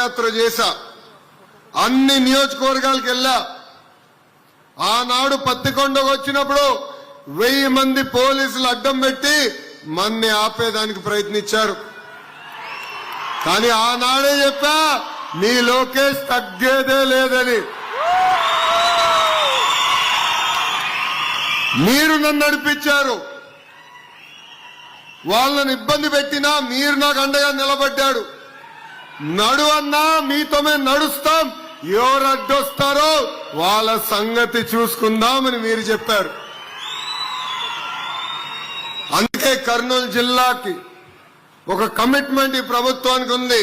పాదయాత్ర చేశా, అన్ని నియోజకవర్గాలకు వెళ్ళా. ఆనాడు పత్తికొండకు వచ్చినప్పుడు 1000 మంది పోలీసులు అడ్డం పెట్టి మన్ని ఆపేదానికి ప్రయత్నించారు. కానీ ఆనాడే చెప్పా, నీ లోకేష్ తగ్గేదే లేదని. మీరు నన్ను నడిపించారు, వాళ్ళని ఇబ్బంది పెట్టినా మీరు నాకు అండగా నిలబడ్డాడు. నడువన్నా మీతో మేము నడుస్తాం, ఎవరు అడ్డొస్తారో వాళ్ళ సంగతి చూసుకుందామని మీరు చెప్పారు. అందుకే కర్నూలు జిల్లాకి ఒక కమిట్మెంట్ ఈ ప్రభుత్వానికి ఉంది.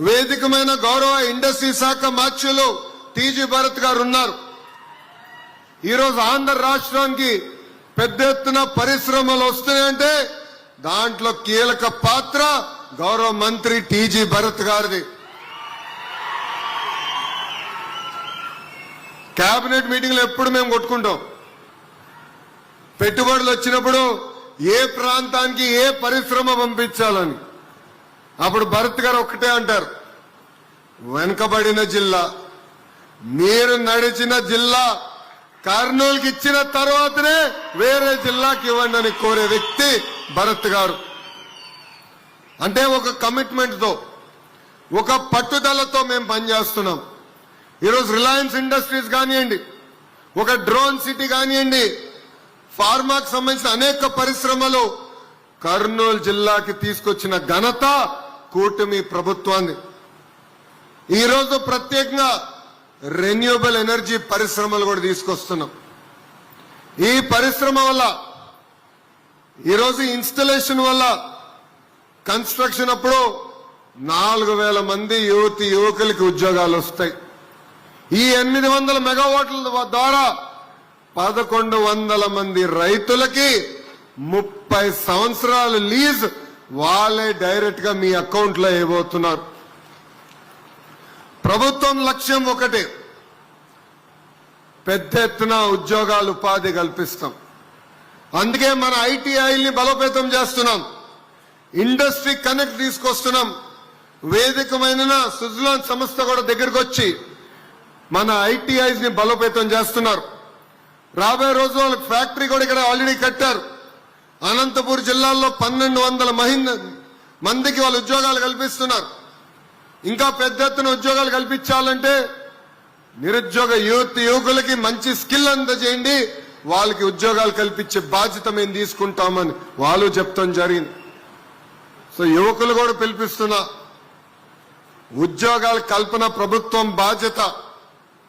వేదికమైన గౌరవ ఇండస్ట్రీ శాఖ మార్చులు టీజీ భరత్ గారు ఉన్నారు. ఈరోజు ఆంధ్ర రాష్ట్రానికి పెద్ద ఎత్తున పరిశ్రమలు వస్తున్నాయంటే దాంట్లో కీలక పాత్ర గౌరవ మంత్రి టీజీ భరత్ గారిది. కేబినెట్ మీటింగ్ లో ఎప్పుడు మేము కొట్టుకుంటాం, పెట్టుబడులు వచ్చినప్పుడు ఏ ప్రాంతానికి ఏ పరిశ్రమ పంపించాలని. అప్పుడు భరత్ గారు ఒక్కటే అంటారు, వెనుకబడిన జిల్లా, మీరు నడిచిన జిల్లా కర్నూలుకి ఇచ్చిన తర్వాతనే వేరే జిల్లాకి ఇవ్వండి అని కోరే వ్యక్తి భరత్ గారు. అంటే ఒక కమిట్మెంట్ తో, ఒక పట్టుదలతో మేము పనిచేస్తున్నాం. ఈరోజు రిలయన్స్ ఇండస్ట్రీస్ కానివ్వండి, ఒక డ్రోన్ సిటీ కానివ్వండి, ఫార్మాకు సంబంధించిన అనేక పరిశ్రమలు కర్నూలు జిల్లాకి తీసుకొచ్చిన ఘనత కూటమి ప్రభుత్వాన్ని. ఈరోజు ప్రత్యేకంగా రెన్యూబుల్ ఎనర్జీ పరిశ్రమలు కూడా తీసుకొస్తున్నాం. ఈ పరిశ్రమ వల్ల ఈరోజు ఇన్స్టలేషన్ వల్ల కన్స్ట్రక్షన్ అప్పుడు 4000 మంది యువకులకి ఉద్యోగాలు వస్తాయి. ఈ 800 మెగావాట్ల ద్వారా 1100 మంది రైతులకి 30 సంవత్సరాల లీజ్ వాళ్ళే డైరెక్ట్ గా మీ అకౌంట్ లో వేయబోతున్నారు. ప్రభుత్వం లక్ష్యం ఒకటే, పెద్ద ఎత్తున ఉద్యోగాలు ఉపాధి కల్పిస్తాం. అందుకే మన ఐటీఐల్ని బలోపేతం చేస్తున్నాం, ఇండస్ట్రీ కనెక్ట్ తీసుకొస్తున్నాం. వేదికమైన సుజలాన్ సంస్థ కూడా దగ్గరకు వచ్చి మన ఐటీఐస్ ని బలోపేతం చేస్తున్నారు. రాబోయే రోజు వాళ్ళకి ఫ్యాక్టరీ కూడా ఇక్కడ ఆల్రెడీ కట్టారు. అనంతపూర్ జిల్లాలో 1200 మందికి వాళ్ళు ఉద్యోగాలు కల్పిస్తున్నారు. ఇంకా పెద్ద ఎత్తున ఉద్యోగాలు కల్పించాలంటే నిరుద్యోగ యువకులకి మంచి స్కిల్ అందజేయండి, వాళ్ళకి ఉద్యోగాలు కల్పించే బాధ్యత మేము తీసుకుంటామని వాళ్ళు చెప్తాం జరిగింది. సో యువకులు కూడా పిలిపిస్తున్నా, ఉద్యోగాల కల్పన ప్రభుత్వం బాధ్యత.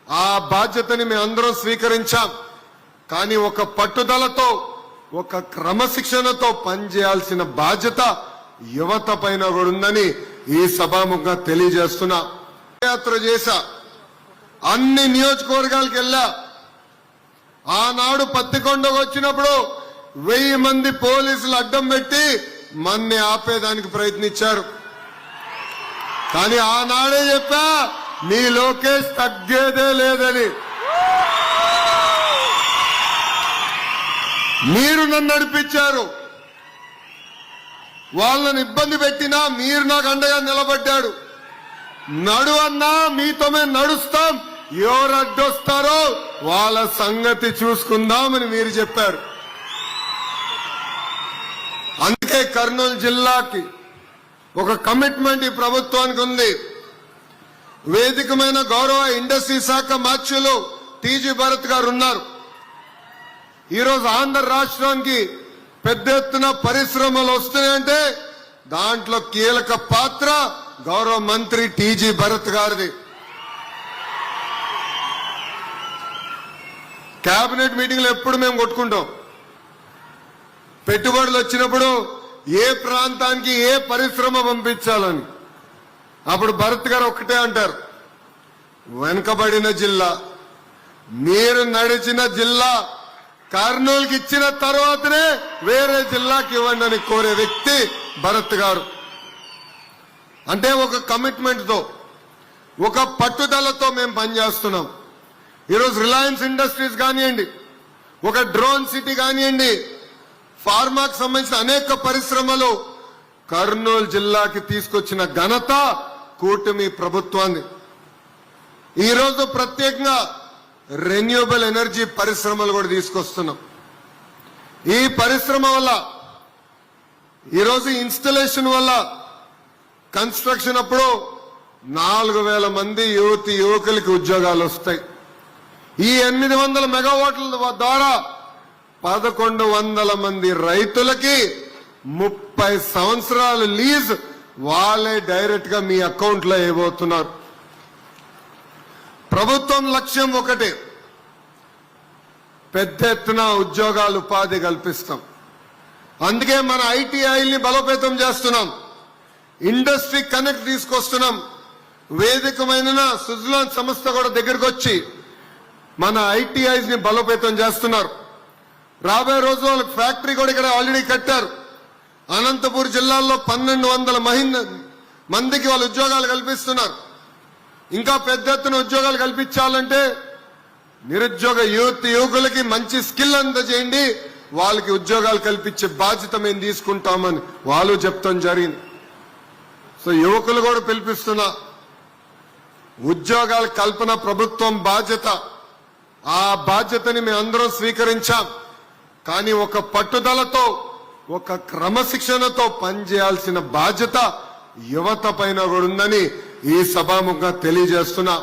ఆ బాధ్యతని మేమందరం స్వీకరించాం. కానీ ఒక పట్టుదలతో, ఒక క్రమశిక్షణతో పనిచేయాల్సిన బాధ్యత యువత పైన కూడా ఉందని ఈ సభాముఖంగా తెలియజేస్తున్నా. పాదయాత్ర చేశా, అన్ని నియోజకవర్గాలకు వెళ్ళా. ఆనాడు పత్తికొండకు వచ్చినప్పుడు 1000 మంది పోలీసులు అడ్డం పెట్టి మన్ని ఆపేదానికి ప్రయత్నించారు. కానీ ఆనాడే చెప్పా, నీ లోకేష్ తగ్గేదే లేదని. మీరు నన్ను నడిపించారు, వాళ్ళని ఇబ్బంది పెట్టినా మీరు నాకు అండగా నిలబడ్డాడు. నడువన్నా మీతో మేము నడుస్తాం, ఎవరు అడ్డొస్తారో వాళ్ళ సంగతి చూసుకుందామని మీరు చెప్పారు. అందుకే కర్నూలు జిల్లాకి ఒక కమిట్మెంట్ ఈ ప్రభుత్వానికి ఉంది. వేదికమైన గౌరవ ఇండస్ట్రీ శాఖ మార్చులు టీజీ భరత్ గారు ఉన్నారు. ఈరోజు ఆంధ్ర రాష్ట్రానికి పెద్ద ఎత్తున పరిశ్రమలు వస్తున్నాయంటే దాంట్లో కీలక పాత్ర గౌరవ మంత్రి టీజీ భరత్ గారిది. కేబినెట్ మీటింగ్ లో ఎప్పుడు మేము కొట్టుకుంటాం, పెట్టుబడులు వచ్చినప్పుడు ఏ ప్రాంతానికి ఏ పరిశ్రమ పంపించాలని. అప్పుడు భరత్ గారు ఒక్కటే అంటారు, వెనుకబడిన జిల్లా, మీరు నడిచిన జిల్లా కర్నూలుకి ఇచ్చిన తర్వాతనే వేరే జిల్లాకి ఇవ్వండి అని కోరే వ్యక్తి భరత్ గారు. అంటే ఒక కమిట్మెంట్ తో, ఒక పట్టుదలతో మేము పనిచేస్తున్నాం. ఈరోజు రిలయన్స్ ఇండస్ట్రీస్ కానివ్వండి, ఒక డ్రోన్ సిటీ కానివ్వండి, ఫార్మాకు సంబంధించిన అనేక పరిశ్రమలు కర్నూలు జిల్లాకి తీసుకొచ్చిన ఘనత కూటమి ప్రభుత్వాన్ని. ఈరోజు ప్రత్యేకంగా రెన్యూబుల్ ఎనర్జీ పరిశ్రమలు కూడా తీసుకొస్తున్నాం. ఈ పరిశ్రమ వల్ల ఈరోజు ఇన్స్టలేషన్ వల్ల కన్స్ట్రక్షన్ అప్పుడు 4,000 మంది యువకులకి ఉద్యోగాలు వస్తాయి. ఈ 800 మెగావాట్ల ద్వారా 1,100 మంది రైతులకి 30 సంవత్సరాలు లీజ్ వాళ్ళే డైరెక్ట్ గా మీ అకౌంట్ లో వేయబోతున్నారు. ప్రభుత్వం లక్ష్యం ఒకటే, పెద్ద ఎత్తున ఉద్యోగాలు ఉపాధి కల్పిస్తాం. అందుకే మన ఐటీఐల్ని బలోపేతం చేస్తున్నాం. ఇండస్ట్రీ కనెక్ట్ తీసుకొస్తున్నాం. వేదికమైన సుజలాన్ సంస్థ కూడా దగ్గరకు వచ్చి మన ఐటీఐస్ ని బలోపేతం చేస్తున్నారు. రాబోయే రోజు వాళ్ళకి ఫ్యాక్టరీ కూడా ఇక్కడ ఆల్రెడీ కట్టారు. అనంతపూర్ జిల్లాలో 1,200 మందికి వాళ్ళు ఉద్యోగాలు కల్పిస్తున్నారు. ఇంకా పెద్ద ఎత్తున ఉద్యోగాలు కల్పించాలంటే నిరుద్యోగ యువకులకి మంచి స్కిల్ అందజేయండి, వాళ్ళకి ఉద్యోగాలు కల్పించే బాధ్యత మేము తీసుకుంటామని వాళ్ళు చెప్తాం జరిగింది. సో యువకులు కూడా పిలిపిస్తున్నా, ఉద్యోగాల కల్పన ప్రభుత్వం బాధ్యత. ఆ బాధ్యతని మేము అందరం స్వీకరించాం. కానీ ఒక పట్టుదలతో, ఒక క్రమశిక్షణతో పనిచేయాల్సిన బాధ్యత యువత పైన కూడా ఉందని ఈ సభాముఖంగా తెలియజేస్తున్నా.